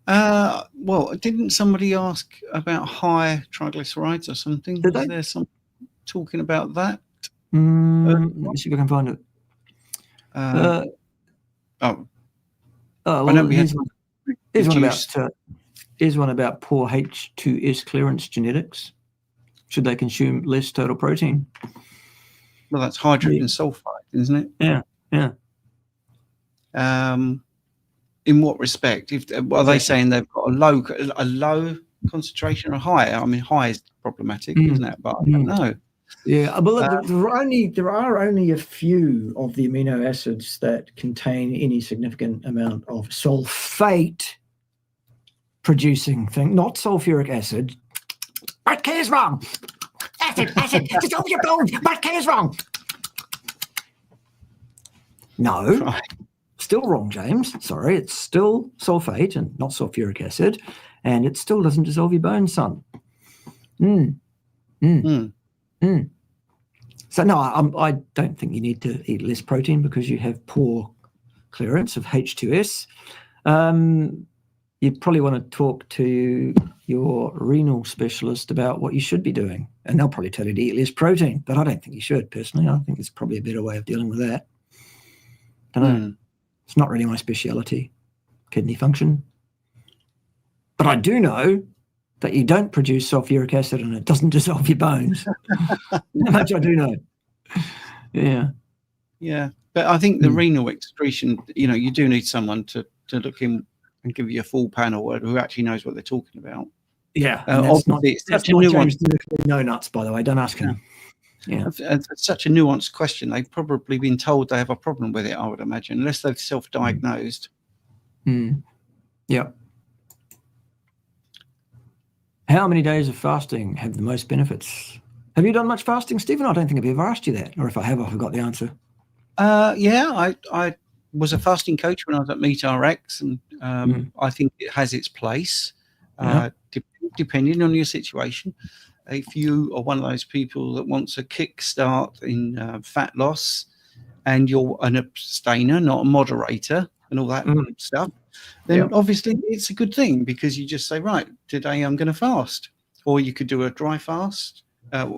Well, didn't somebody ask about high triglycerides or something? Did Was they? there some talking about that? Let me see if I can find it. Well, here's one about poor H2S clearance genetics. Should they consume less total protein? Well, that's hydrogen sulfide, isn't it? Yeah. In what respect? Are they saying they've got a low concentration or high? I mean, high is problematic, isn't it? But I don't know. Yeah, but there are only a few of the amino acids that contain any significant amount of sulfate producing thing, not sulfuric acid. What is wrong? Acid, dissolve your bones. What is wrong? No. Right. Still wrong, James. Sorry, it's still sulfate and not sulfuric acid, and it still doesn't dissolve your bones, son. So no, I don't think you need to eat less protein because you have poor clearance of H2S. You probably want to talk to your renal specialist about what you should be doing, and they'll probably tell you to eat less protein, but I don't think you should, personally. I think it's probably a better way of dealing with that. Don't know. It's not really my speciality, kidney function. But I do know that you don't produce sulfuric acid and it doesn't dissolve your bones. How much I do know. Yeah. Yeah. But I think the renal excretion, you do need someone to look in and give you a full panel who actually knows what they're talking about. Yeah. That's not James no nuts, by the way. Don't ask him. Yeah. It's such a nuanced question. They've probably been told they have a problem with it, I would imagine, unless they've self-diagnosed. Yeah. How many days of fasting have the most benefits? Have you done much fasting, Stephen? I don't think I've ever asked you that, or if I have, I forgot the answer. Yeah, I was a fasting coach when I was at MeatRx, and I think it has its place, depending on your situation. If you are one of those people that wants a kickstart in fat loss, and you're an abstainer, not a moderator, and all that stuff, then obviously it's a good thing because you just say, right, today I'm going to fast. Or you could do a dry fast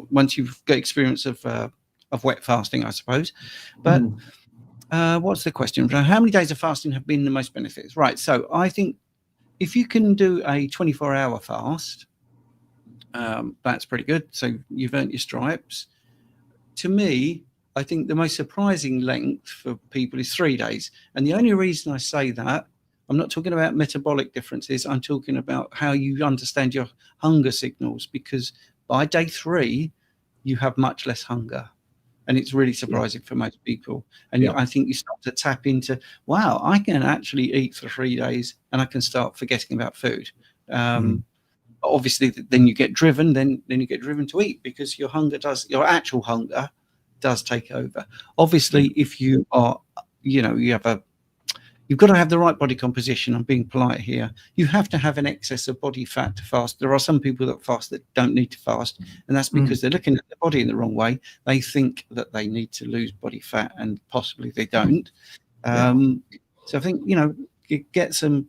once you've got experience of wet fasting, I suppose. But what's the question? How many days of fasting have been the most benefits? Right. So I think if you can do a 24-hour fast, that's pretty good. So you've earned your stripes. To me, I think the most surprising length for people is 3 days. And the only reason I say that, I'm not talking about metabolic differences. I'm talking about how you understand your hunger signals, because by day 3, you have much less hunger. And it's really surprising for most people. And I think you start to tap into, wow, I can actually eat for 3 days and I can start forgetting about food. Obviously, then you get driven, then you get driven to eat because your actual hunger does take over. Obviously, if you are, you've got to have the right body composition. I'm being polite here. You have to have an excess of body fat to fast. There are some people that fast that don't need to fast, and that's because they're looking at their body in the wrong way. They think that they need to lose body fat, and possibly they don't. So I think, get some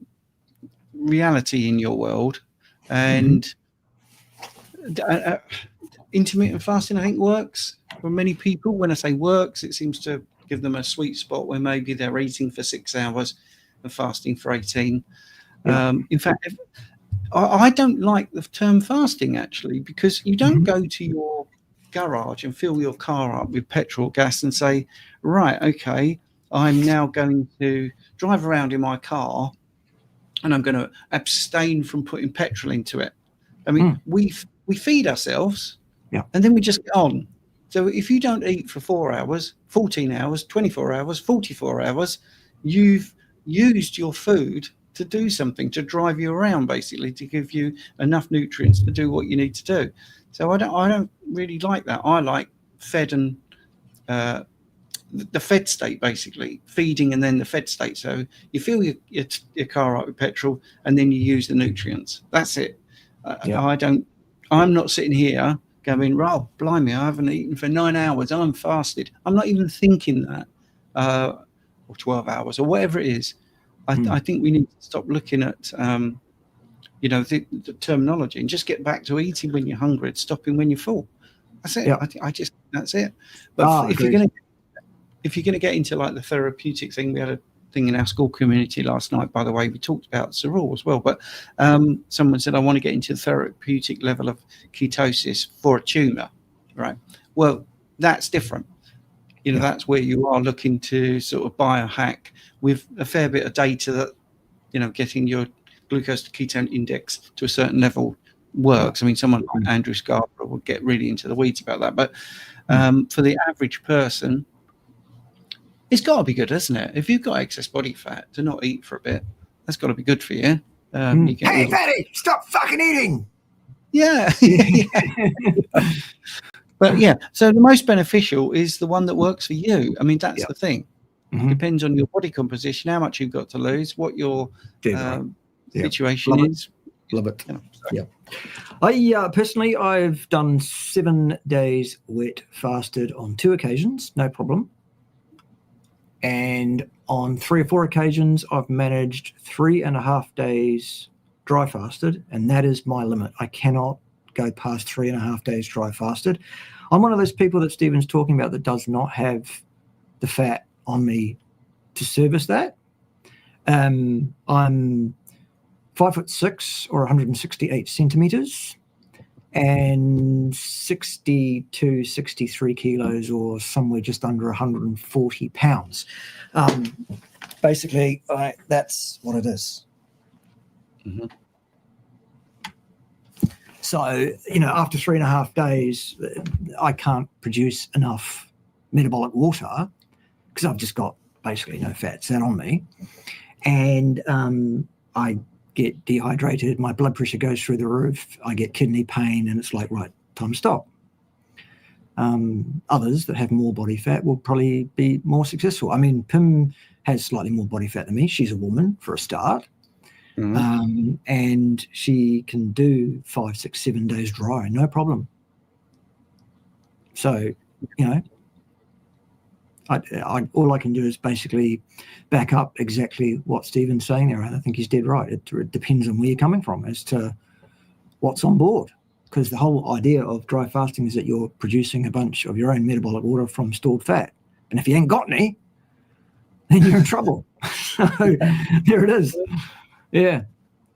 reality in your world, and intermittent fasting, I think, works for many people. When I say works, it seems to give them a sweet spot where maybe they're eating for 6 hours fasting for 18. In fact, I don't like the term fasting, actually, because you don't go to your garage and fill your car up with petrol, gas, and say, right, okay, I'm now going to drive around in my car and I'm going to abstain from putting petrol into it. I mean, we feed ourselves and then we just get on. So if you don't eat for 4 hours, 14 hours, 24 hours, 44 hours, you've used your food to do something, to drive you around, basically, to give you enough nutrients to do what you need to do. So I don't really like that. I like fed and the fed state, basically, feeding and then the fed state. So you fill your car up with petrol and then you use the nutrients. That's it. I'm not sitting here going, oh, blimey, I haven't eaten for 9 hours. I'm fasted. I'm not even thinking that, or 12 hours or whatever it is. I think we need to stop looking at, the terminology and just get back to eating when you're hungry and stopping when you're full. That's it. That's it. But if you're going to get into like the therapeutic thing, we had a thing in our school community last night, by the way, we talked about Cerule as well, but someone said, I want to get into the therapeutic level of ketosis for a tumor, right? Well, that's different. That's where you are looking to sort of biohack with a fair bit of data that, getting your glucose to ketone index to a certain level works. I mean, someone like Andrew Scarborough would get really into the weeds about that. But for the average person, it's got to be good, hasn't it? If you've got excess body fat, to not eat for a bit, that's got to be good for you. Hey, fatty, stop fucking eating. Yeah. But so the most beneficial is the one that works for you. I mean, that's the thing. It depends on your body composition, how much you've got to lose, what your situation is. Love it. I personally, I've done 7 days wet fasted on 2 occasions, no problem. And on 3 or 4 occasions, I've managed 3.5 days dry fasted, and that is my limit. I cannot go past 3.5 days dry fasted. I'm one of those people that Stephen's talking about that does not have the fat on me to service that. I'm 5'6" or 168 centimeters and 62, 63 kilos or somewhere just under 140 pounds. Basically, that's what it is. So, after 3.5 days, I can't produce enough metabolic water because I've just got basically no fat sat on me. And I get dehydrated, my blood pressure goes through the roof, I get kidney pain, and it's like, right, time to stop. Others that have more body fat will probably be more successful. I mean, Pim has slightly more body fat than me. She's a woman for a start. And she can do 5, 6, 7 days dry, no problem. So, all I can do is basically back up exactly what Stephen's saying there. I think he's dead right. It depends on where you're coming from as to what's on board, because the whole idea of dry fasting is that you're producing a bunch of your own metabolic water from stored fat. And if you ain't got any, then you're in trouble. So there it is. Yeah.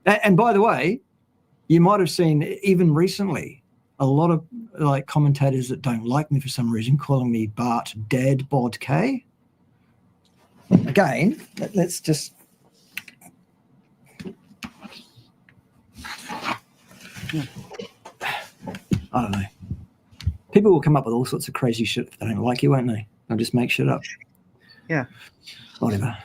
And by the way, you might have seen even recently a lot of like commentators that don't like me for some reason calling me Bart Dad Bod K. Again, let's just I don't know. People will come up with all sorts of crazy shit if they don't like you, won't they? They'll just make shit up. Yeah. Whatever.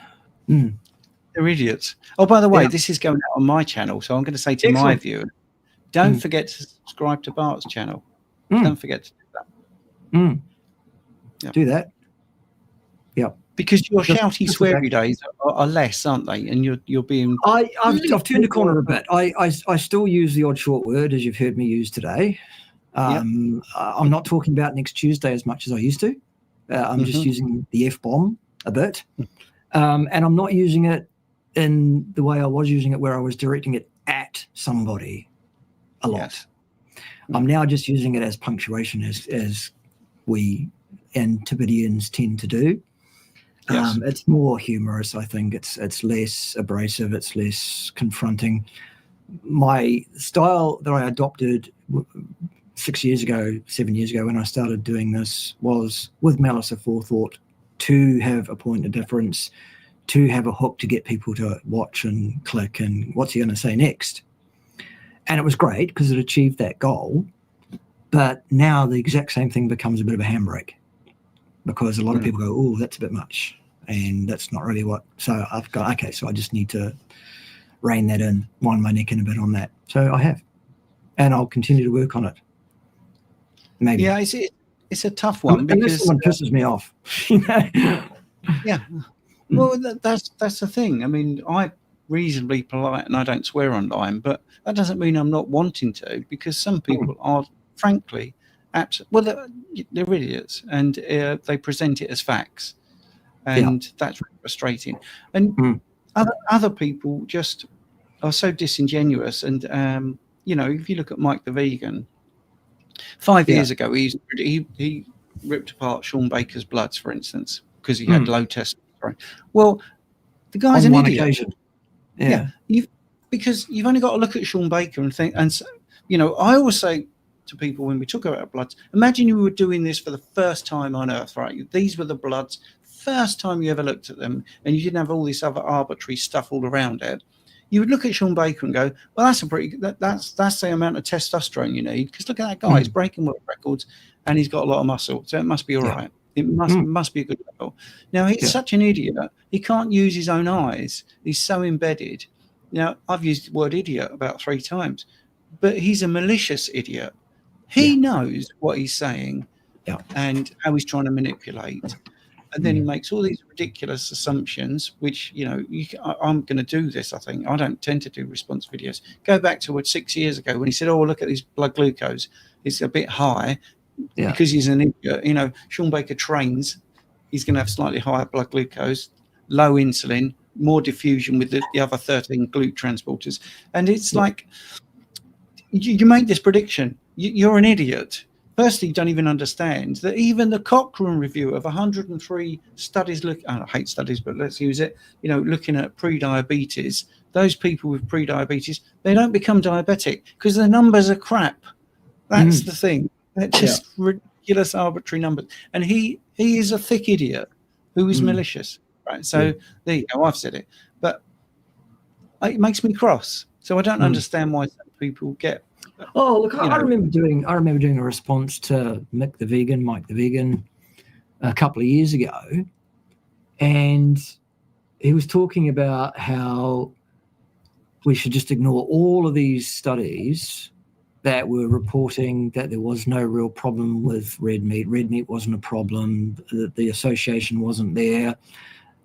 They're idiots. Oh, by the way, this is going out on my channel, so I'm going to say to my viewers, don't forget to subscribe to Bart's channel. Don't forget to do that. Do that. Yeah. Because your shouty, sweary days are less, aren't they? And you're being... I've turned a corner a bit. I still use the odd short word, as you've heard me use today. I'm not talking about next Tuesday as much as I used to. I'm just using the F-bomb a bit. And I'm not using it in the way I was using it, where I was directing it at somebody a lot. Yes. I'm now just using it as punctuation, as we Antipodeans tend to do. Yes. It's more humorous, I think. It's less abrasive. It's less confronting. My style that I adopted 7 years ago, when I started doing this, was with malice aforethought, to have a point of difference, to have a hook to get people to watch and click and what's he going to say next. And it was great because it achieved that goal. But now the exact same thing becomes a bit of a handbrake, because a lot of people go, oh, that's a bit much. And that's not really what. So I've got, okay, so I just need to rein that in, wind my neck in a bit on that. So I have. And I'll continue to work on it. Maybe. Yeah, it's a tough one, because unless someone pisses me off. You know? Yeah. Well, that's the thing. I mean, I'm reasonably polite and I don't swear online, but that doesn't mean I'm not wanting to, because some people are, frankly, they're idiots, and they present it as facts, and that's really frustrating. And other people just are so disingenuous. And if you look at Mike the Vegan, 5 years ago, he ripped apart Sean Baker's bloods, for instance, because he had low testosterone. Well, the guy's an idiot. Occasion. Because you've only got to look at Sean Baker and think. And I always say to people when we talk about bloods, imagine you were doing this for the first time on Earth, right? These were the bloods, first time you ever looked at them, and you didn't have all this other arbitrary stuff all around it. You would look at Sean Baker and go, well, that's the amount of testosterone you need, because look at that guy, he's breaking world records and he's got a lot of muscle, so it must be all right. It must be a good level. Now, he's such an idiot, he can't use his own eyes. He's so embedded. Now, I've used the word idiot about 3 times, but he's a malicious idiot. He knows what he's saying and how he's trying to manipulate. And then he makes all these ridiculous assumptions, which, I'm going to do this, I think. I don't tend to do response videos. Go back to 6 years ago when he said, oh, look at his blood glucose. It's a bit high because he's an idiot. Sean Baker trains. He's going to have slightly higher blood glucose, low insulin, more diffusion with the other 13 GLUT transporters. And it's like, you make this prediction. You're an idiot. Firstly, you don't even understand that even the Cochrane review of 103 studies, I hate studies, but let's use it, looking at pre-diabetes, those people with pre-diabetes, they don't become diabetic because the numbers are crap. That's the thing. They're just ridiculous, arbitrary numbers. And he is a thick idiot who is malicious. Right? So there you go, I've said it. But it makes me cross. So I don't understand why some people get... Oh, look, I remember doing a response to Mike the Vegan, a couple of years ago, and he was talking about how we should just ignore all of these studies that were reporting that there was no real problem with red meat. Red meat wasn't a problem. The association wasn't there.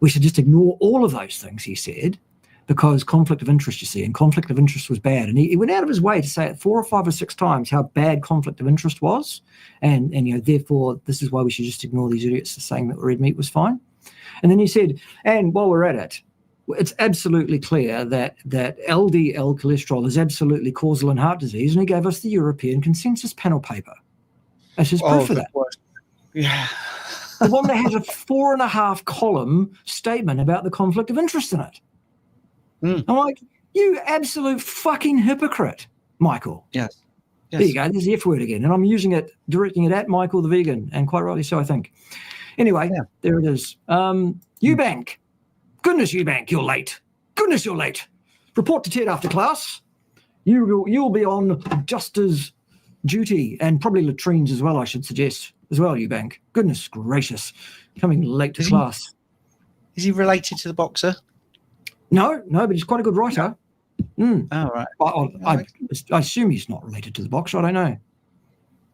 We should just ignore all of those things, he said, because conflict of interest, you see, and conflict of interest was bad. And he went out of his way to say it 4 or 5 or 6 times how bad conflict of interest was. And therefore, this is why we should just ignore these idiots saying that red meat was fine. And then he said, and while we're at it, it's absolutely clear that LDL cholesterol is absolutely causal in heart disease. And he gave us the European Consensus Panel paper as his proof of that. Yeah. The one that has a 4.5 column statement about the conflict of interest in it. I'm like, you absolute fucking hypocrite, Michael. Yes. There you go. There's the F word again. And I'm using it, directing it at Michael the Vegan, and quite rightly so, I think. Anyway, there it is. Eubank. Goodness, Eubank, you're late. Goodness, you're late. Report to Ted after class. You'll be on Juster's duty, and probably latrines as well, I should suggest, as well, Eubank. Goodness gracious. Coming late to class. Is he related to the boxer? No, but he's quite a good writer. Oh, right. I assume he's not related to the boxer. I don't know.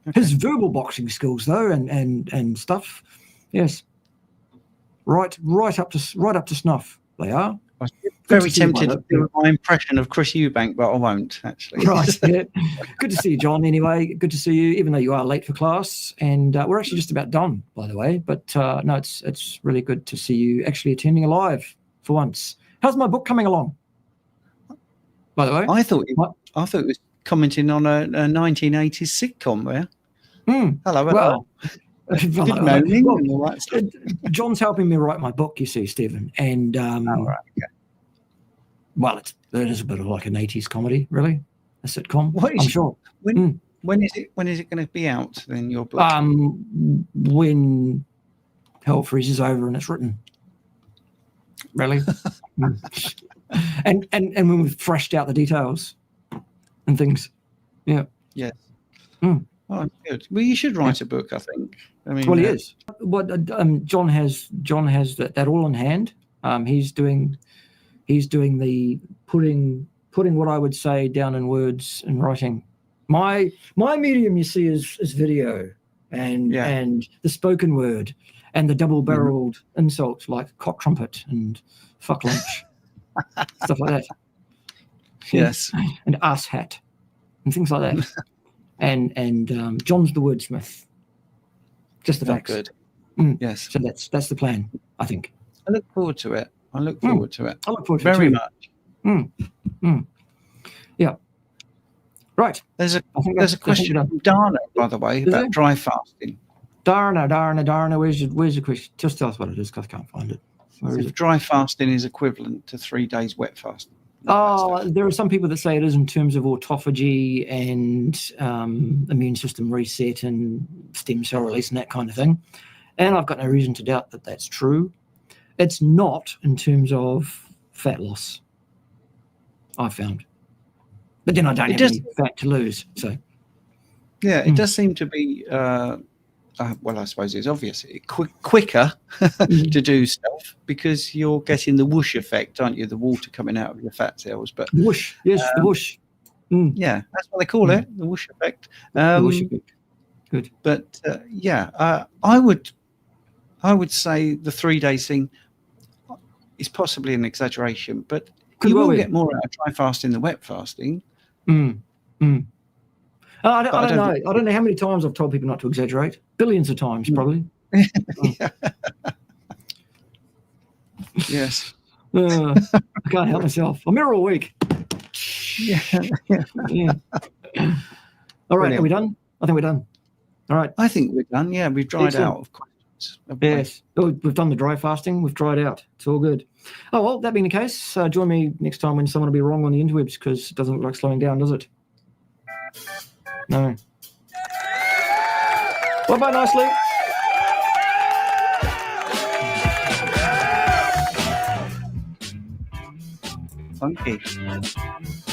Okay. His verbal boxing skills, though, and stuff, yes, right up to snuff. They are. I was very tempted to do my impression of Chris Eubank, but I won't actually. Right. Yeah. Good to see you, John. Anyway, good to see you, even though you are late for class. And we're actually just about done, by the way. But no, it's really good to see you actually attending a live for once. How's my book coming along? By the way, I thought it was commenting on a 1980s sitcom there. Hello. Well, Good moaning and all that stuff. John's helping me write my book, you see, Stephen, and Right, okay. well, it is a bit of like an 80s comedy, really, a sitcom. What is I'm sure. When is it going to be out? Then your book? When hell freezes over and it's written. Really, and when we've thrashed out the details and things. Yeah. Yes. Oh, good. Well, you should write a book, I think. I mean, well, he is. What John has that all in hand. He's doing the putting what I would say down in words and writing. My medium, you see, is video and the spoken word and the double-barreled insults like cock trumpet and fuck lunch, stuff like that. Yes. And ass hat and things like that. and John's the wordsmith. Just the facts. Good. Yes. So that's the plan, I think. I look forward to it. I look forward to it. I look forward to very it much. Yeah. Right. There's a question from Dana, by the way, about dry fasting. Darna, where's the question? Just tell us what it is, because I can't find it. Where is it? Dry fasting is equivalent to 3 days wet fasting. There are some people that say it is in terms of autophagy and immune system reset and stem cell release and that kind of thing. And I've got no reason to doubt that that's true. It's not in terms of fat loss, I've found. But then I don't have any fat to lose. So, yeah, it does seem to be, well, I suppose it's obvious, quicker to do stuff because you're getting the whoosh effect, aren't you? The water coming out of your fat cells. But whoosh, yes, the whoosh. Yeah, that's what they call it, the whoosh effect. The whoosh effect. Good. But I would say the 3 days thing is possibly an exaggeration, but you will get more out of dry fasting than wet fasting. I don't know. I don't know how many times I've told people not to exaggerate. Billions of times, probably. Yes. I can't help myself. I'm here all week. Yeah. All right, Brilliant. Are we done? I think we're done. All right. I think we're done. Yeah, we've dried out of questions. Yes. We've done the dry fasting. We've dried out. It's all good. Oh, well, that being the case, join me next time when someone will be wrong on the interwebs, because it doesn't look like slowing down, does it? No. Bye-bye, nicely. Funky.